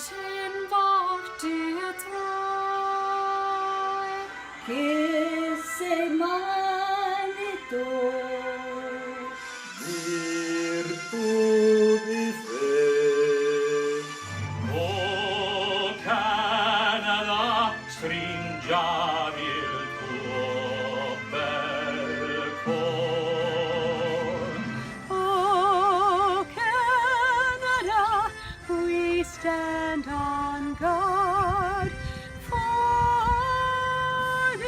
sin vakte treu. Que se manito virtud y fe. O Canada, stringiami il tuo bel cor. Oh, Canada, we stand on guard for thee.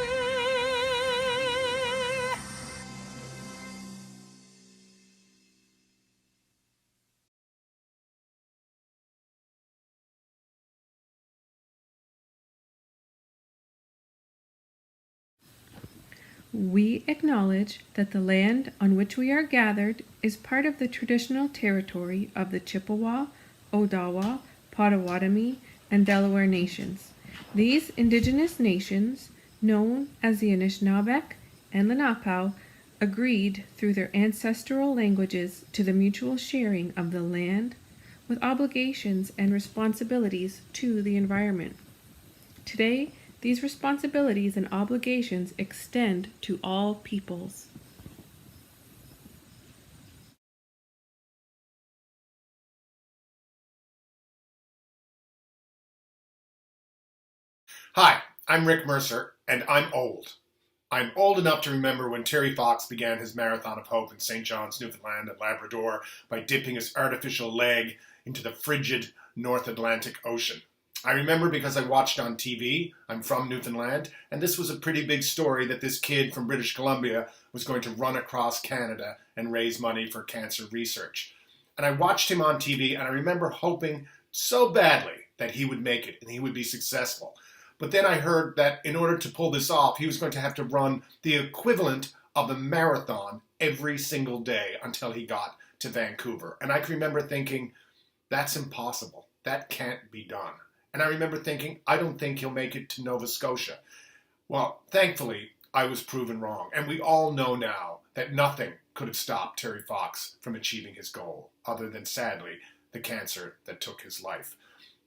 We acknowledge that the land on which we are gathered is part of the traditional territory of the Chippewa, Odawa, Potawatomi, and Delaware nations. These indigenous nations, known as the Anishinaabeg and Lenape, agreed through their ancestral languages to the mutual sharing of the land with obligations and responsibilities to the environment. Today, these responsibilities and obligations extend to all peoples. Hi, I'm Rick Mercer, and I'm old. I'm old enough to remember when Terry Fox began his Marathon of Hope in St. John's, Newfoundland and Labrador by dipping his artificial leg into the frigid North Atlantic Ocean. I remember because I watched on TV. I'm from Newfoundland, and this was a pretty big story that this kid from British Columbia was going to run across Canada and raise money for cancer research. And I watched him on TV, and I remember hoping so badly that he would make it and he would be successful. But then I heard that in order to pull this off, he was going to have to run the equivalent of a marathon every single day until he got to Vancouver. And I can remember thinking, that's impossible. That can't be done. And I remember thinking, I don't think he'll make it to Nova Scotia. Well, thankfully, I was proven wrong. And we all know now that nothing could have stopped Terry Fox from achieving his goal, other than, sadly, the cancer that took his life.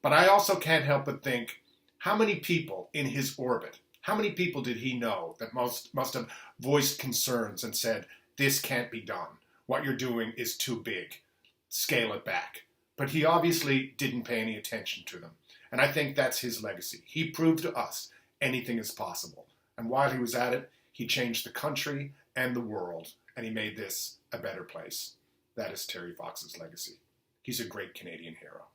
But I also can't help but think, how many people in his orbit, how many people did he know that must have voiced concerns and said, this can't be done. What you're doing is too big. Scale it back. But he obviously didn't pay any attention to them. And I think that's his legacy. He proved to us anything is possible. And while he was at it, he changed the country and the world, and he made this a better place. That is Terry Fox's legacy. He's a great Canadian hero.